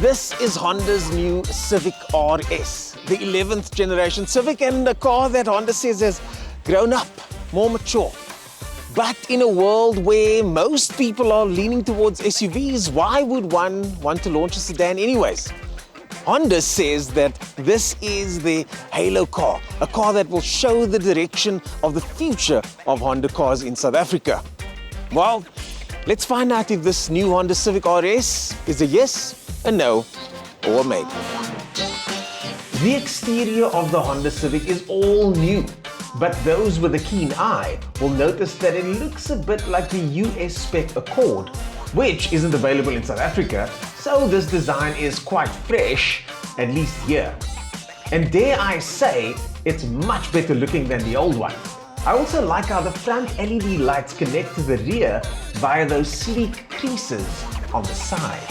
This is Honda's new Civic RS, the 11th generation Civic, and a car that Honda says has grown up, more mature. But in a world where most people are leaning towards SUVs, why would one want to launch a sedan anyways? Honda says that this is the halo car, a car that will show the direction of the future of Honda cars in South Africa. Well, let's find out if this new Honda Civic RS is a yes, a no, or a maybe. The exterior of the Honda Civic is all new, but those with a keen eye will notice that it looks a bit like the US spec Accord, which isn't available in South Africa, so this design is quite fresh, at least here. And dare I say, it's much better looking than the old one. I also like how the front LED lights connect to the rear via those sleek creases on the side.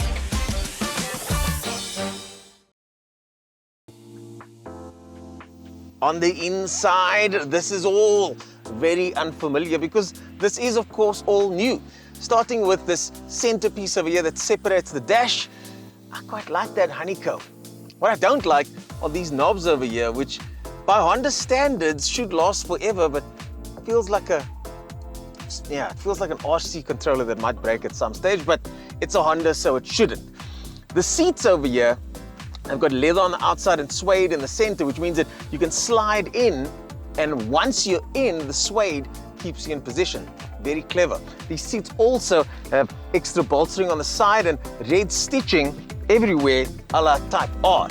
On the inside, this is all very unfamiliar because this is, of course, all new. Starting with this centerpiece over here that separates the dash. I quite like that honeycomb. What I don't like are these knobs over here, which by Honda standards should last forever, but it feels like an RC controller that might break at some stage, but it's a Honda, so it shouldn't. The seats over here have got leather on the outside and suede in the center, which means that you can slide in, and once you're in, the suede keeps you in position. Very clever. These seats also have extra bolstering on the side and red stitching everywhere a la Type R.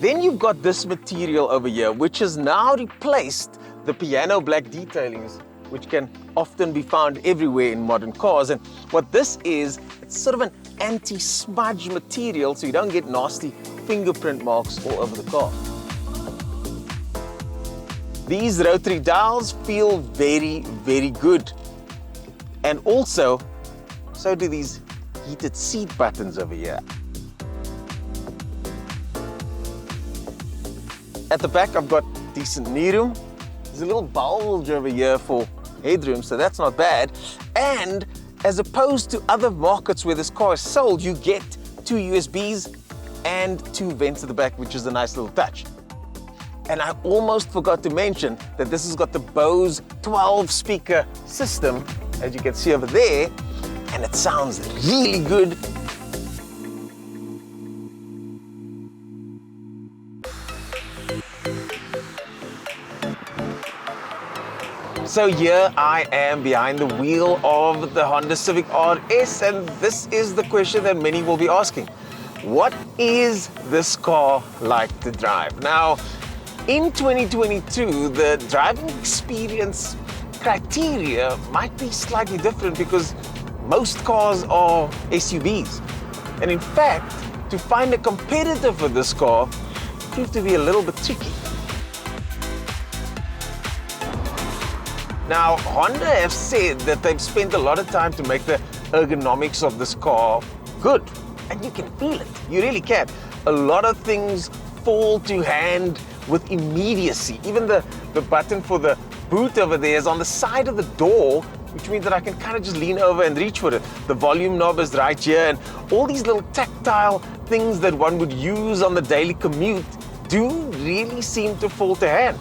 Then you've got this material over here, which has now replaced the piano black detailings, which can often be found everywhere in modern cars. And what this is, it's sort of an anti-smudge material so you don't get nasty fingerprint marks all over the car. These rotary dials feel very, very good. And also, so do these heated seat buttons over here. At the back, I've got decent knee room. There's a little bulge over here for headroom, so that's not bad. And as opposed to other markets where this car is sold, you get 2 USBs and 2 vents at the back, which is a nice little touch. And I almost forgot to mention that this has got the Bose 12-speaker system, as you can see over there, and it sounds really good. So here I am behind the wheel of the Honda Civic RS, and this is the question that many will be asking. What is this car like to drive? Now, in 2022, the driving experience criteria might be slightly different because most cars are SUVs. And in fact, to find a competitor for this car proved to be a little bit tricky. Now, Honda have said that they've spent a lot of time to make the ergonomics of this car good. And you can feel it, you really can. A lot of things fall to hand with immediacy. Even the button for the boot over there is on the side of the door, which means that I can kind of just lean over and reach for it. The volume knob is right here, and all these little tactile things that one would use on the daily commute do really seem to fall to hand.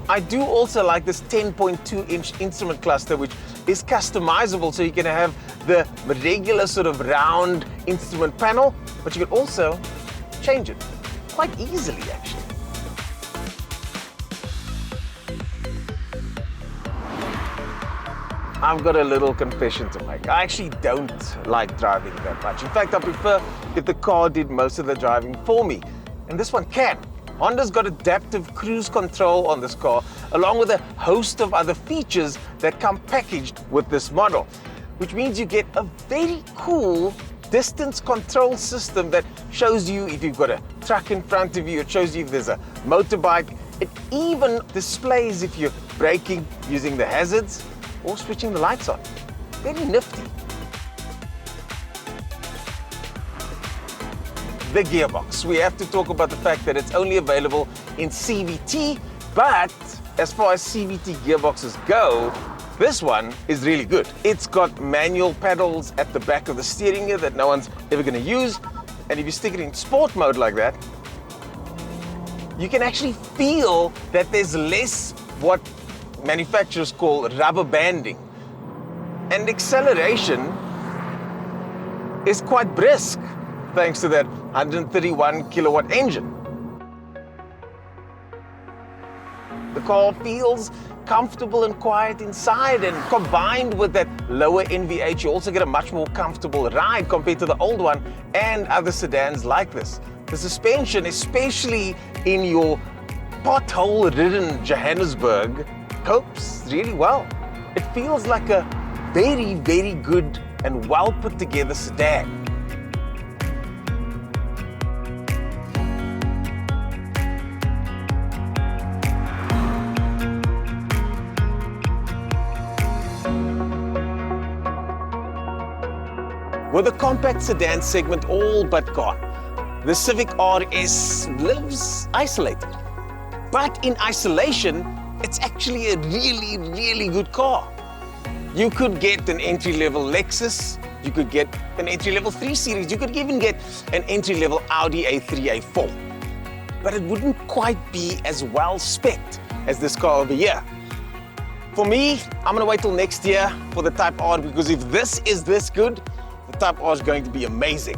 I do also like this 10.2-inch instrument cluster, which is customizable, so you can have the regular sort of round instrument panel, but you can also change it quite easily, actually. I've got a little confession to make. I actually don't like driving that much. In fact, I prefer if the car did most of the driving for me, and this one can. Honda's got adaptive cruise control on this car, along with a host of other features that come packaged with this model, which means you get a very cool distance control system that shows you if you've got a truck in front of you, it shows you if there's a motorbike, it even displays if you're braking using the hazards or switching the lights on. Very nifty. The gearbox. We have to talk about the fact that it's only available in CVT, but as far as CVT gearboxes go, This one is really good. It's got manual pedals at the back of the steering gear that no one's ever going to use. And if you stick it in sport mode like that, you can actually feel that there's less what manufacturers call rubber banding. And acceleration is quite brisk thanks to that 131 kilowatt engine. The car feels comfortable and quiet inside, and combined with that lower NVH, you also get a much more comfortable ride compared to the old one and other sedans like this. The suspension, especially in your pothole-ridden Johannesburg, copes really well. It feels like a very, very good and well put together sedan. With the compact sedan segment all but gone, the Civic RS lives isolated. But in isolation, it's actually a really, really good car. You could get an entry-level Lexus, you could get an entry-level 3 Series, you could even get an entry-level Audi A3, A4. But it wouldn't quite be as well spec'd as this car over here. For me, I'm gonna wait till next year for the Type R, because if this is this good, the Type R is going to be amazing.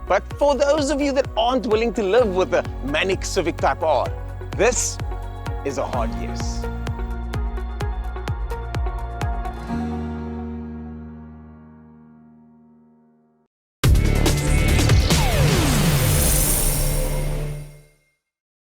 But for those of you that aren't willing to live with a manic Civic Type R, this is a hard yes.